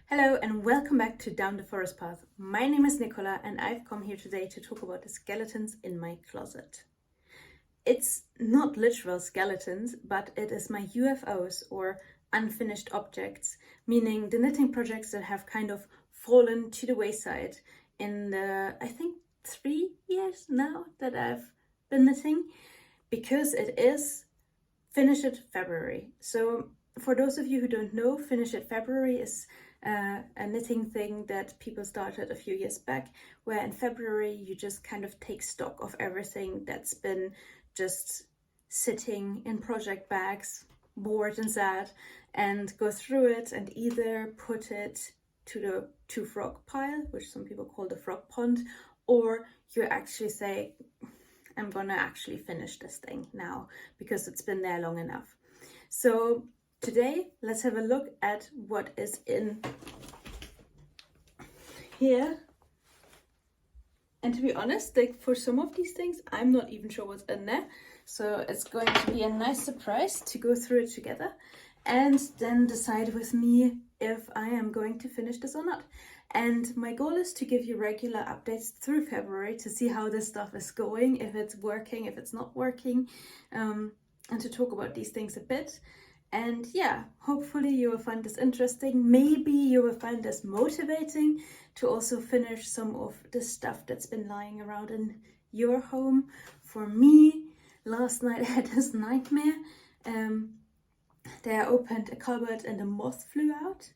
Hello and welcome back to Down the Forest Path. My name is Nicola and I've come here today to talk about the skeletons in my closet. It's not literal skeletons, but it is my UFOs or unfinished objects, meaning the knitting projects that have kind of fallen to the wayside in the, I think, 3 years now that I've been knitting, because it is Finish It February. So for those of you who don't know, Finish It February is a knitting thing that people started a few years back, where in February you just kind of take stock of everything that's been just sitting in project bags, bored and sad, and go through it and either put it to the two frog pile, which some people call the frog pond, or you actually say, I'm gonna actually finish this thing now because it's been there long enough. So today, let's have a look at what is in here. And to be honest, like for some of these things, I'm not even sure what's in there. So it's going to be a nice surprise to go through it together and then decide with me if I am going to finish this or not. And my goal is to give you regular updates through February to see how this stuff is going, if it's working, if it's not working, and to talk about these things a bit. And yeah, hopefully you will find this interesting. Maybe you will find this motivating to also finish some of the stuff that's been lying around in your home. For me, last night I had this nightmare. There I opened a cupboard and a moth flew out.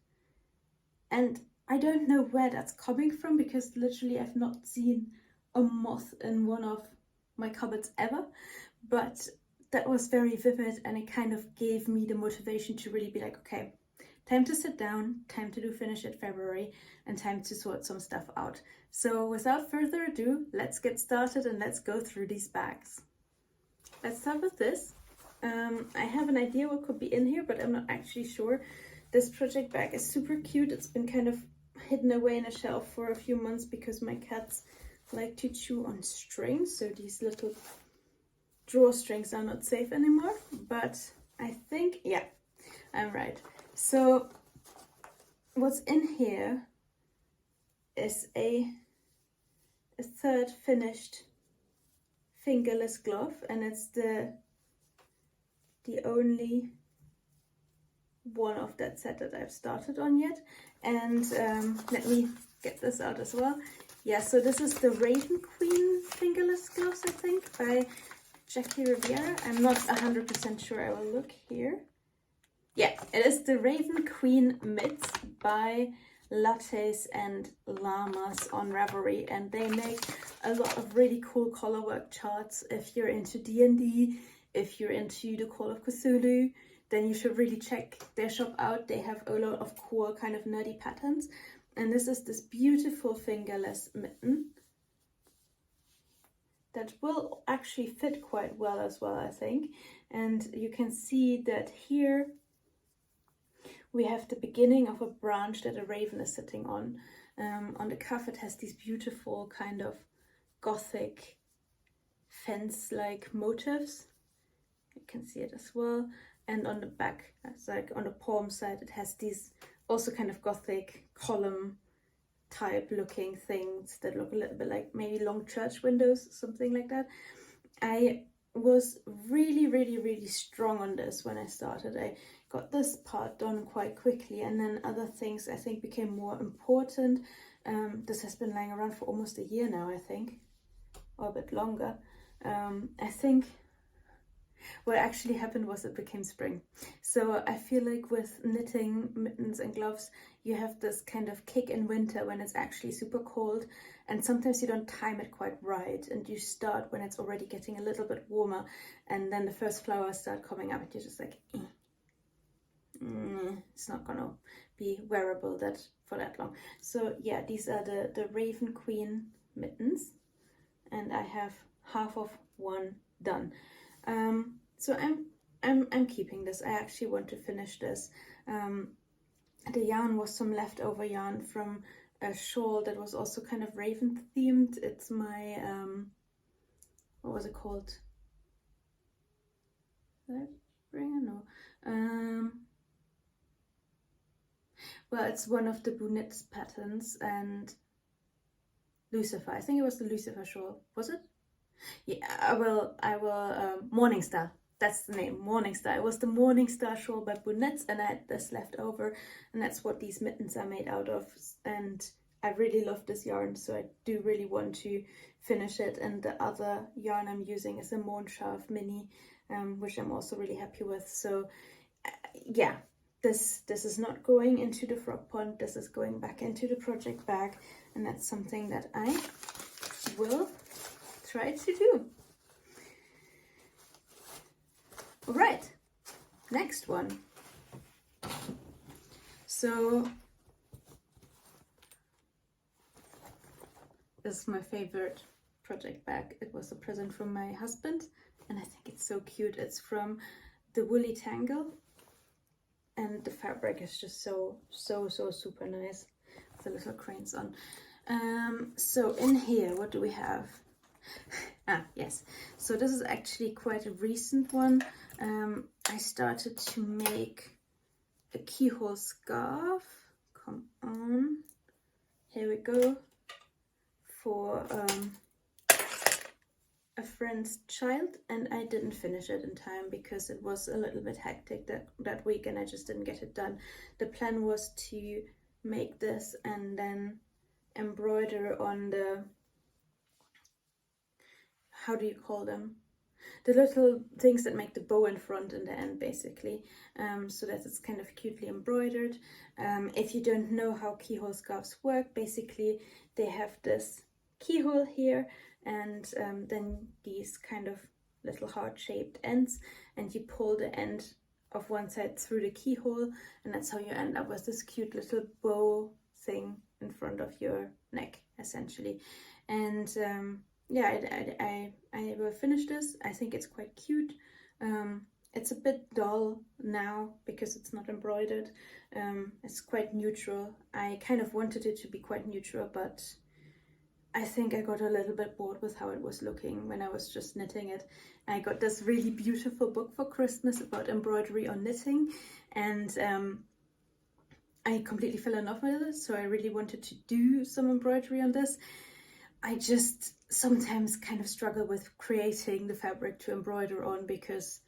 And I don't know where that's coming from because literally I've not seen a moth in one of my cupboards ever. But that was very vivid and it kind of gave me the motivation to really be like, okay, time to sit down, time to do Finish It February, and time to sort some stuff out. So without further ado, let's get started and let's go through these bags. Let's start with this. I have an idea what could be in here, but I'm not actually sure. This project bag is super cute. It's been kind of hidden away in a shelf for a few months because my cats like to chew on strings. So these little drawstrings are not safe anymore, but I think, yeah, I'm right. So what's in here is a third finished fingerless glove, and it's the only one of that set that I've started on yet. And let me get this out as well. Yeah, so this is the Raven Queen fingerless gloves, I think, by Jackie Riviera. I'm not 100% sure. I will look here. Yeah, it is the Raven Queen mitts by Lattes and Llamas on Ravelry, and they make a lot of really cool colorwork charts. If you're into D&D, if you're into the Call of Cthulhu, then you should really check their shop out. They have a lot of cool kind of nerdy patterns. And this is this beautiful fingerless mitten that will actually fit quite well as well, I think. And you can see that here we have the beginning of a branch that a raven is sitting on. On the cuff it has these beautiful kind of gothic fence-like motifs. You can see it as well. And on the back, it's like on the palm side, it has these also kind of gothic column type looking things that look a little bit like maybe long church windows, something like that. I was really strong on this when I started. I got this part done quite quickly, and then other things I think became more important. This has been lying around for almost a year now, I think, or a bit longer. I think what actually happened was it became spring. So I feel like with knitting mittens and gloves, you have this kind of kick in winter when it's actually super cold, and sometimes you don't time it quite right, and you start when it's already getting a little bit warmer, and then the first flowers start coming up and you're just like, it's not gonna be wearable for that long. So yeah, these are the Raven Queen mittens, and I have half of one done. So I'm keeping this. I actually want to finish this. The yarn was some leftover yarn from a shawl that was also kind of raven themed. It's my what was it called? That ring? No. Well, it's one of the Mittens patterns, and Lucifer. I think it was the Lucifer shawl. Was it? Yeah, I will, Morning Star. That's the name, Morning Star. It was the Morning Star shawl by Mittens, and I had this left over, and that's what these mittens are made out of. And I really love this yarn, so I do really want to finish it. And the other yarn I'm using is a Mondscharf Mini, which I'm also really happy with. So yeah, this is not going into the frog pond. This is going back into the project bag, and that's something that I will try to do. All right, next one. So this is my favorite project bag. It was a present from my husband, and I think it's so cute. It's from the Woolly Tangle, and the fabric is just so super nice with the little cranes on. So in here, what do we have? Yes, so this is actually quite a recent one. I started to make a keyhole scarf. Come on, here we go, for a friend's child, and I didn't finish it in time because it was a little bit hectic that week, and I just didn't get it done. The plan was to make this and then embroider on the, how do you call them? The little things that make the bow in front and the end, basically, so that it's kind of cutely embroidered. If you don't know how keyhole scarves work, basically they have this keyhole here, and then these kind of little heart-shaped ends, and you pull the end of one side through the keyhole, and that's how you end up with this cute little bow thing in front of your neck, essentially. And yeah, I will finish this. I think it's quite cute. It's a bit dull now because it's not embroidered. It's quite neutral. I kind of wanted it to be quite neutral, but I think I got a little bit bored with how it was looking when I was just knitting it. I got this really beautiful book for Christmas about embroidery on knitting, and I completely fell in love with it, so I really wanted to do some embroidery on this. I just sometimes kind of struggle with creating the fabric to embroider on because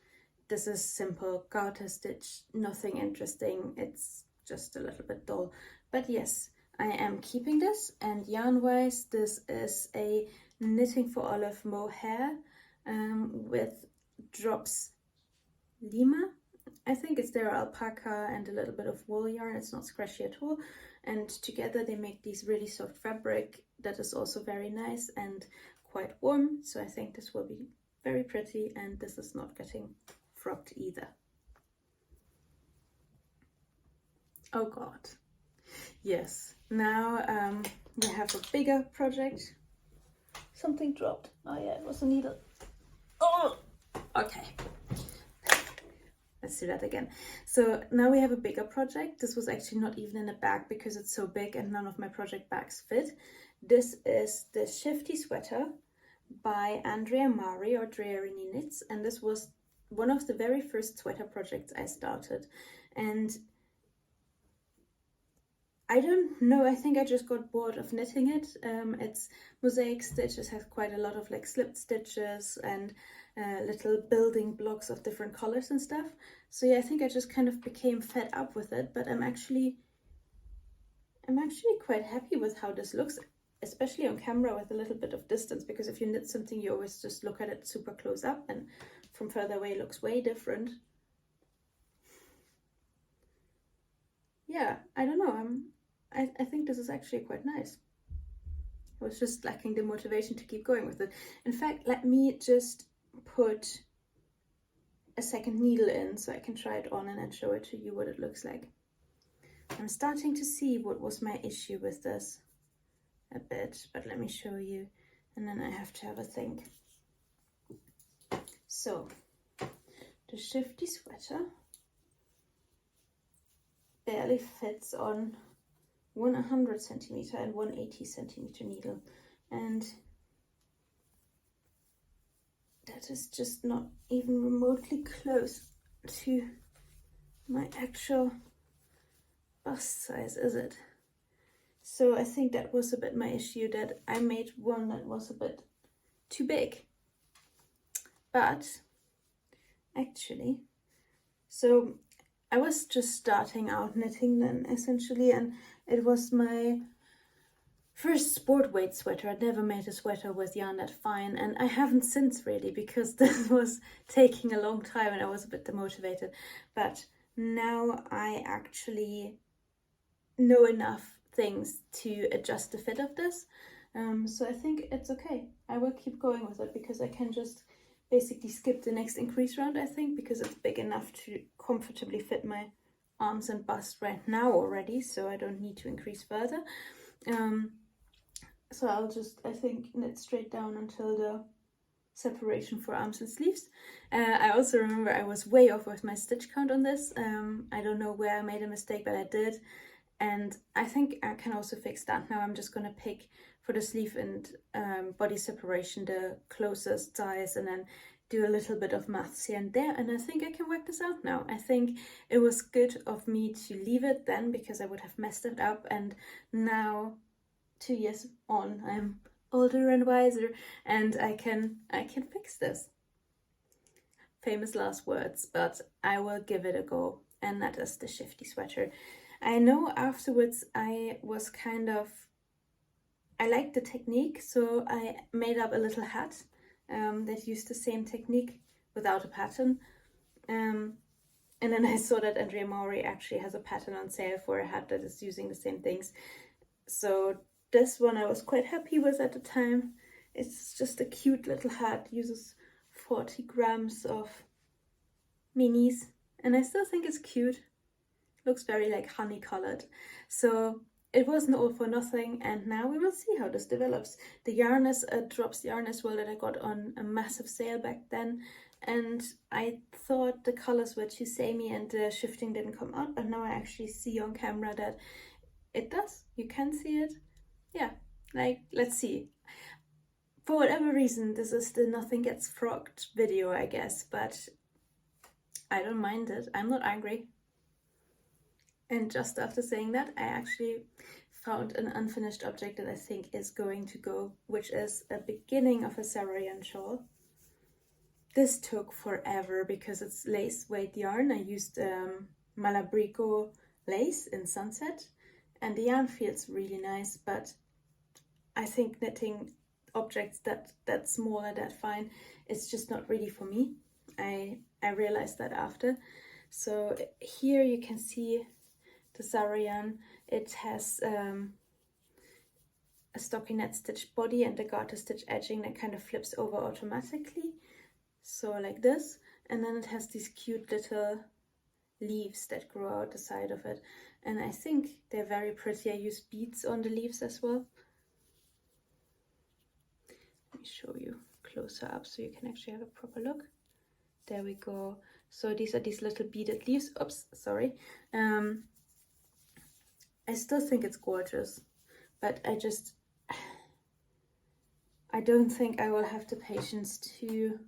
this is simple garter stitch, nothing interesting. It's just a little bit dull. But yes, I am keeping this, and yarn wise, this is a Knitting for Olive mohair with drops Lima. I think it's their alpaca and a little bit of wool yarn. It's not scratchy at all, and together they make these really soft fabric that is also very nice and quite warm. So I think this will be very pretty, and this is not getting frogged either. Oh god, yes. Now we have a bigger project. Something dropped. Oh yeah, it was a needle. Oh, okay. Let's do that again. So now we have a bigger project. This was actually not even in a bag because it's so big and none of my project bags fit. This is the Shifty Sweater by Andrea Mari or Drearini Knits, and this was one of the very first sweater projects I started. And I don't know, I think I just got bored of knitting it. It's mosaic stitch. It has quite a lot of like slipped stitches and little building blocks of different colors and stuff. So yeah, I think I just kind of became fed up with it, but I'm actually quite happy with how this looks, especially on camera with a little bit of distance, because if you knit something, you always just look at it super close up, and from further away it looks way different. Yeah, I don't know, I think this is actually quite nice. I was just lacking the motivation to keep going with it. In fact, let me just put a second needle in so I can try it on and then show it to you what it looks like. I'm starting to see what was my issue with this a bit, but let me show you, and then I have to have a think. So, the Shifty Sweater barely fits on 100 centimeter and 180 centimeter needle, and that is just not even remotely close to my actual bust size is it? So I think that was a bit my issue, that I made one that was a bit too big. But actually, so I was just starting out knitting then essentially, and it was my first sport weight sweater. I'd never made a sweater with yarn that fine, and I haven't since really, because this was taking a long time and I was a bit demotivated. But now I actually know enough things to adjust the fit of this. So I think it's okay. I will keep going with it because I can just basically skip the next increase round, I think, because it's big enough to comfortably fit my arms and bust right now already, so I don't need to increase further. So I'll just, I think, knit straight down until the separation for arms and sleeves. I also remember I was way off with my stitch count on this. I don't know where I made a mistake, but I did. And I think I can also fix that. Now I'm just going to pick for the sleeve and body separation the closest size, and then do a little bit of maths here and there. And I think I can work this out now. I think it was good of me to leave it then, because I would have messed it up. And now, 2 years on, I'm older and wiser, and I can fix this. Famous last words, but I will give it a go. And that is the Shifty Sweater. I know afterwards I was kind of, I liked the technique, so I made up a little hat that used the same technique without a pattern. And then I saw that Andrea Maury actually has a pattern on sale for a hat that is using the same things. So this one I was quite happy with at the time. It's just a cute little hat, uses 40 grams of minis, and I still think it's cute. Looks very like honey colored. So it wasn't all for nothing, and now we will see how this develops. The yarn is a drops yarn as well that I got on a massive sale back then, and I thought the colors were too samey and the shifting didn't come out, but now I actually see on camera that it does. You can see it. Yeah, like, let's see. For whatever reason, this is the nothing gets frogged video, I guess, but I don't mind it. I'm not angry. And just after saying that, I actually found an unfinished object that I think is going to go, which is a beginning of a Saroyan shawl. This took forever because it's lace weight yarn. I used Malabrigo lace in Sunset, and the yarn feels really nice, but I think knitting objects that small and that fine, it's just not really for me. I realized that after. So here you can see the Saroyan. It has a stockinette stitch body and the garter stitch edging that kind of flips over automatically, so like this, and then it has these cute little leaves that grow out the side of it, and I think they're very pretty. I use beads on the leaves as well. Let me show you closer up so you can actually have a proper look. There we go. So these are these little beaded leaves. Oops, sorry. I still think it's gorgeous, but I don't think I will have the patience to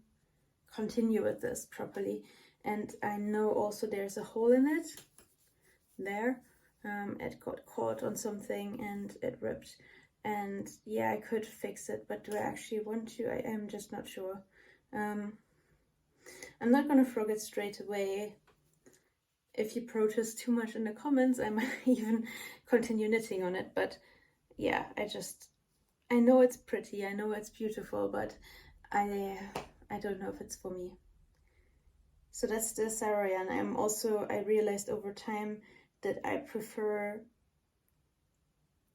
continue with this properly. And I know also there's a hole in it there. It got caught on something and it ripped. And yeah, I could fix it, but do I actually want to? I am just not sure. I'm not gonna frog it straight away. If you protest too much in the comments, I might even continue knitting on it. But yeah, I know it's pretty, I know it's beautiful, but I don't know if it's for me. So that's the Saroyan. I realized over time that I prefer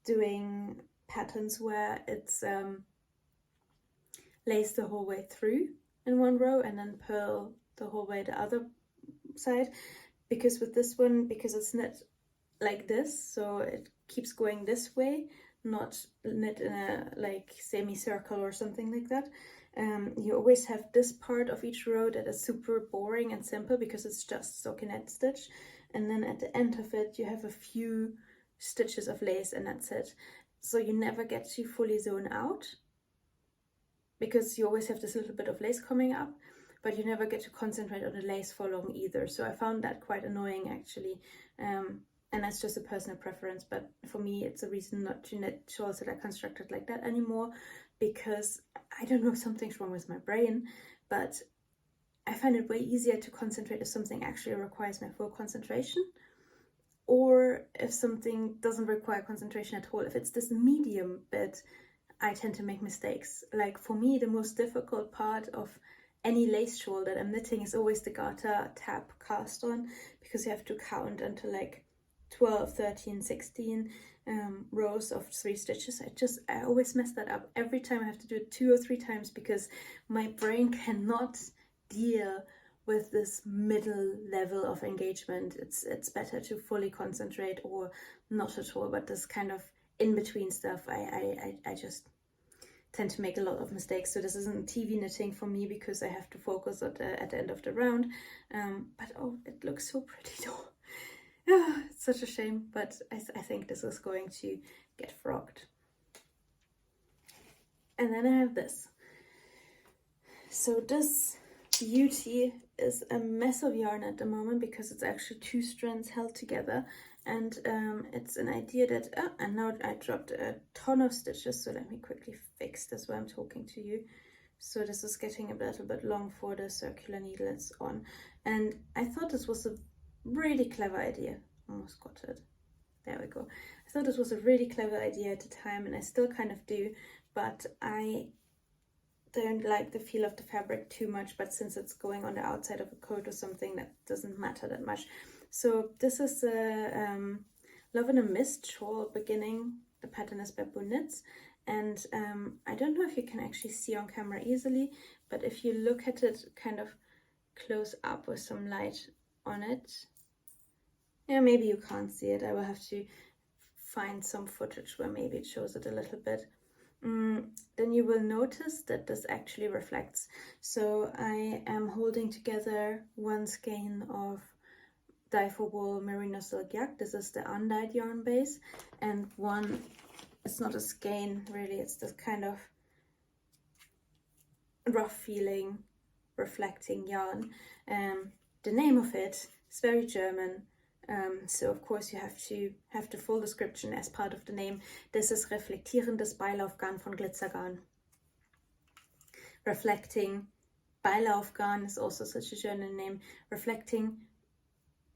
doing patterns where it's lace the whole way through in one row and then purl the whole way the other side. Because with this one, because it's knit like this, so it keeps going this way, not knit in a like semicircle or something like that. You always have this part of each row that is super boring and simple because it's just stockinette stitch, and then at the end of it you have a few stitches of lace and that's it. So you never get to fully zone out because you always have this little bit of lace coming up, but you never get to concentrate on the lace for long either. So I found that quite annoying actually. and that's just a personal preference, but for me it's a reason not to knit shawls that are constructed like that anymore, because I don't know if something's wrong with my brain, but I find it way easier to concentrate if something actually requires my full concentration, or if something doesn't require concentration at all. If it's this medium bit, I tend to make mistakes. Like for me, the most difficult part of any lace shawl that I'm knitting is always the garter tab cast on, because you have to count until like 12, 13, 16 rows of 3 stitches. I always mess that up. Every time I have to do it 2 or 3 times because my brain cannot deal with this middle level of engagement. It's better to fully concentrate or not at all, but this kind of in between stuff, I just tend to make a lot of mistakes. So this isn't TV knitting for me because I have to focus at the end of the round. But oh, it looks so pretty though. It's such a shame, but I think this is going to get frogged. And then I have this. So this beauty is a mess of yarn at the moment because it's actually 2 strands held together, and it's an idea that and now I dropped a ton of stitches, so let me quickly fix this while I'm talking to you. So this is getting a little bit long for the circular needle it's on, and I thought this was a really clever idea. Almost got it. There we go. I thought this was a really clever idea at the time, and I still kind of do, but I don't like the feel of the fabric too much, but since it's going on the outside of a coat or something, that doesn't matter that much. So this is a Love in a Mist shawl beginning. The pattern is Baboon Knits, and I don't know if you can actually see on camera easily, but if you look at it kind of close up with some light on it, yeah, maybe you can't see it. I will have to find some footage where maybe it shows it a little bit. Then you will notice that this actually reflects. So I am holding together one skein of dye for wool merino silk yak. This is the undyed yarn base, and one, it's not a skein really, it's this kind of rough feeling reflecting yarn. The name of it is very German. So of course you have the full description as part of the name. This is reflektierendes Beilaufgarn von Glitzergarn. Reflecting Beilaufgarn is also such a German name. Reflecting,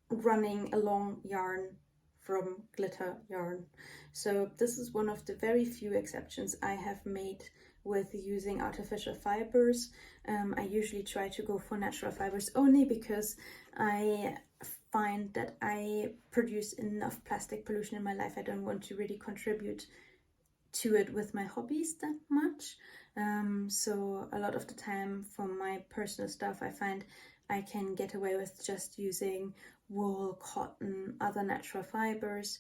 running along yarn from glitter yarn. So this is one of the very few exceptions I have made with using artificial fibers. I usually try to go for natural fibers only because I find that I produce enough plastic pollution in my life. I don't want to really contribute to it with my hobbies that much. So a lot of the time for my personal stuff, I find I can get away with just using wool, cotton, other natural fibers,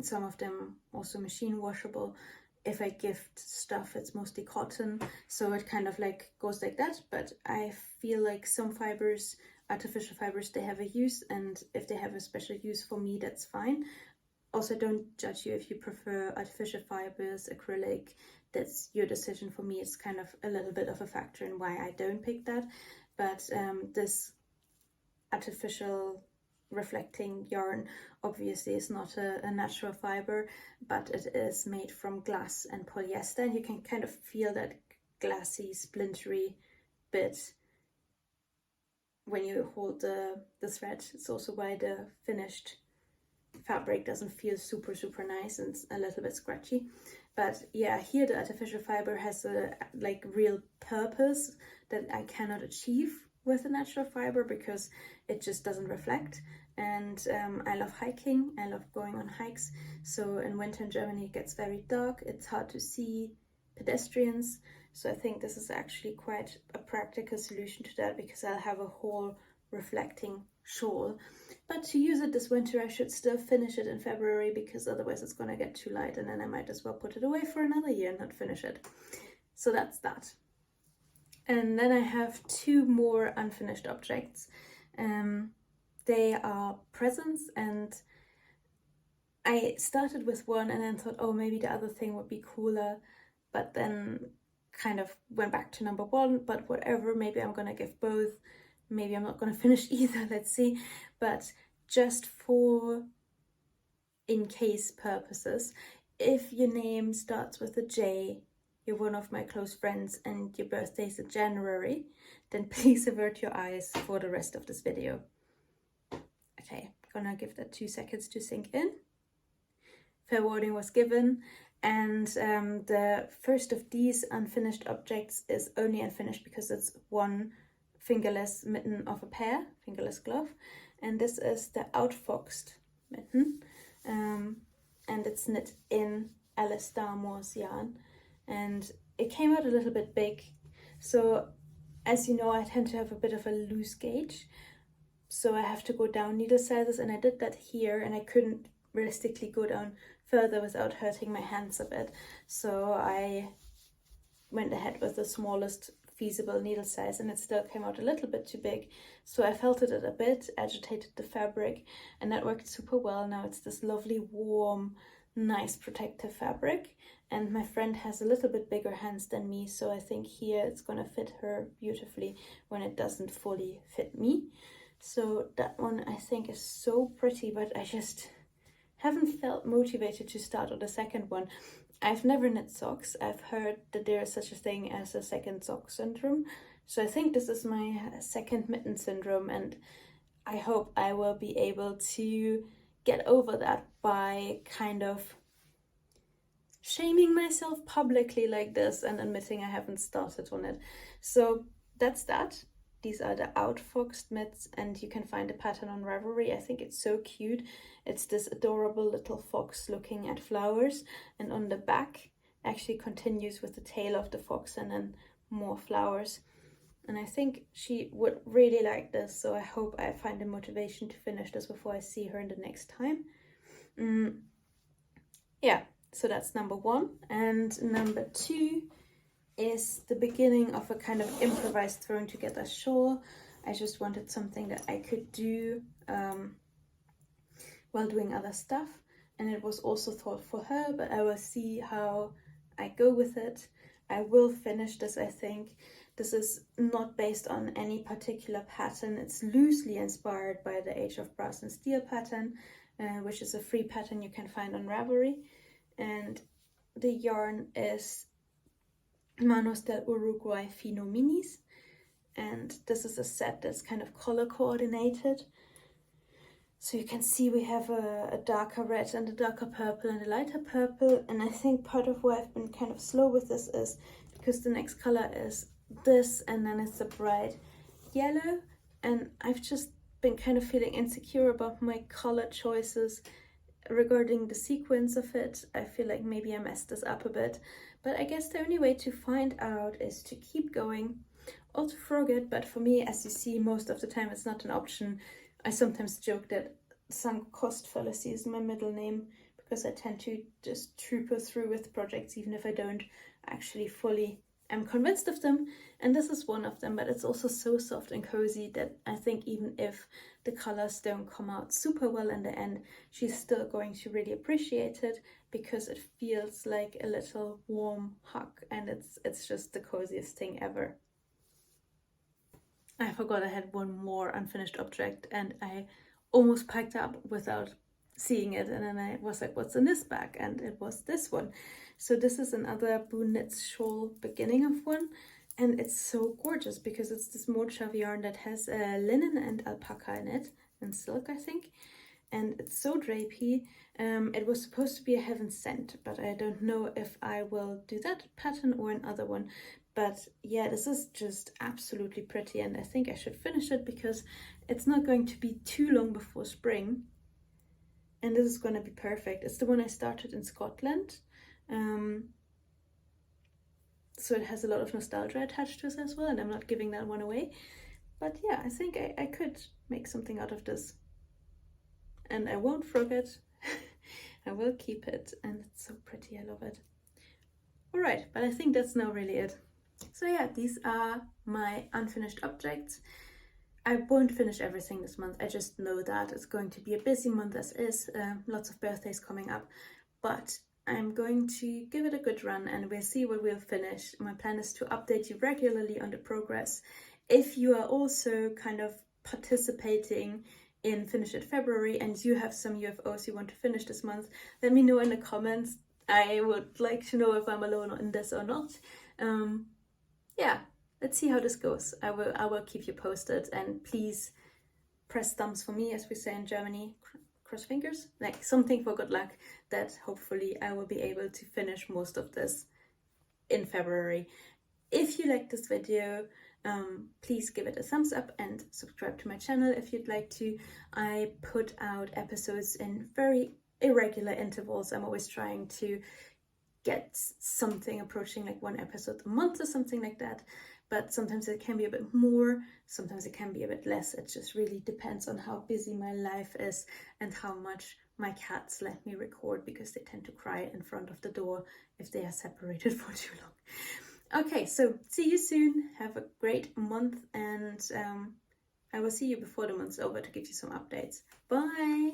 some of them also machine washable. If I gift stuff, it's mostly cotton, so it kind of like goes like that. But I feel like some fibers, artificial fibers, they have a use, and if they have a special use for me, that's fine. Also, don't judge you if you prefer artificial fibers, acrylic, that's your decision. For me, it's kind of a little bit of a factor in why I don't pick that. But this artificial reflecting yarn obviously is not a natural fiber, but it is made from glass and polyester, and you can kind of feel that glassy, splintery bit when you hold the thread. It's also why the finished fabric doesn't feel super nice and a little bit scratchy. But yeah, here the artificial fiber has a like real purpose that I cannot achieve with a natural fiber because it just doesn't reflect. And I love hiking, I love going on hikes, so in winter in Germany it gets very dark, it's hard to see pedestrians, so I think this is actually quite a practical solution to that, because I'll have a whole reflecting shawl. But to use it this winter, I should still finish it in February, because otherwise it's gonna get too light, and then I might as well put it away for another year and not finish it. So that's that. And then I have 2 more unfinished objects. They are presents, and I started with one and then thought, oh, maybe the other thing would be cooler, but then kind of went back to number 1, but whatever, maybe I'm gonna give both, maybe I'm not gonna finish either, let's see. But just for in case purposes. If your name starts with a J, you're one of my close friends and your birthday's in January, then please avert your eyes for the rest of this video. Okay, gonna give that 2 seconds to sink in. Fair warning was given, and the first of these unfinished objects is only unfinished because it's one fingerless mitten of a pair, fingerless glove, and this is the outfoxed mitten, and it's knit in Alice Darmore's yarn, and it came out a little bit big. So as you know, I tend to have a bit of a loose gauge, so I have to go down needle sizes, and I did that here, and I couldn't realistically go down further without hurting my hands a bit, so I went ahead with the smallest feasible needle size, and it still came out a little bit too big, so I felted it a bit, agitated the fabric, and that worked super well. Now it's this lovely warm, nice protective fabric, and my friend has a little bit bigger hands than me, so I think here it's gonna fit her beautifully when it doesn't fully fit me. So that one I think is so pretty, but I just haven't felt motivated to start on the second one. I've never knit socks. I've heard that there is such a thing as a second sock syndrome. So I think this is my second mitten syndrome, and I hope I will be able to get over that by kind of shaming myself publicly like this and admitting I haven't started on it. So that's that. These are the outfoxed mitts, and you can find the pattern on Ravelry. I think it's so cute. It's this adorable little fox looking at flowers, and on the back actually continues with the tail of the fox and then more flowers. And I think she would really like this, so I hope I find the motivation to finish this before I see her in the next time. Yeah, so that's number one. And number two is the beginning of a kind of improvised thrown together shawl. I just wanted something that I could do while doing other stuff, and it was also thought for her, but I will see how I go with it. I will finish this, I think. This is not based on any particular pattern. It's loosely inspired by the Age of Brass and Steel pattern, which is a free pattern you can find on Ravelry, and the yarn is Manos del Uruguay Fino Minis, and this is a set that's kind of color coordinated. So you can see we have a darker red and a darker purple and a lighter purple, and I think part of why I've been kind of slow with this is because the next color is this, and then it's a bright yellow, and I've just been kind of feeling insecure about my color choices regarding the sequence of it. I feel like maybe I messed this up a bit, but I guess the only way to find out is to keep going or to frog it. But for me, as you see, most of the time it's not an option. I sometimes joke that sunk cost fallacy is my middle name, because I tend to just trooper through with projects even if I don't actually fully am convinced of them, and this is one of them. But it's also so soft and cozy that I think even if the colors don't come out super well in the end, she's still going to really appreciate it, because it feels like a little warm hug, and it's just the coziest thing ever. I forgot I had one more unfinished object, and I almost packed up without seeing it, and then I was like, what's in this bag? And it was this one. So this is another Boon Knits shawl, beginning of one, and it's so gorgeous because it's this mochav yarn that has linen and alpaca in it, and silk, I think, and it's so drapey. It was supposed to be a heaven sent, but I don't know if I will do that pattern or another one. But yeah, this is just absolutely pretty, and I think I should finish it because it's not going to be too long before spring, and this is going to be perfect. It's the one I started in Scotland, so it has a lot of nostalgia attached to it as well, and I'm not giving that one away. But yeah, I think I could make something out of this, and I won't frog it. I will keep it, and it's so pretty. I love it. All right, but I think that's now really it. So yeah, these are my unfinished objects. I won't finish everything this month. I just know that it's going to be a busy month as is, lots of birthdays coming up, but I'm going to give it a good run and we'll see what we'll finish. My plan is to update you regularly on the progress. If you are also kind of participating finish it February, and you have some UFOs you want to finish this month, let me know in the comments. I would like to know if I'm alone in this or not. Yeah, let's see how this goes. I will keep you posted, and please press thumbs for me, as we say in Germany. Cross fingers, like something for good luck, that hopefully I will be able to finish most of this in February. If you like this video, please give it a thumbs up and subscribe to my channel if you'd like to. I put out episodes in very irregular intervals. I'm always trying to get something approaching like 1 episode a month or something like that, but sometimes it can be a bit more, sometimes it can be a bit less. It just really depends on how busy my life is and how much my cats let me record, because they tend to cry in front of the door if they are separated for too long. Okay, so see you soon. Have a great month, and I will see you before the month's over to give you some updates. Bye!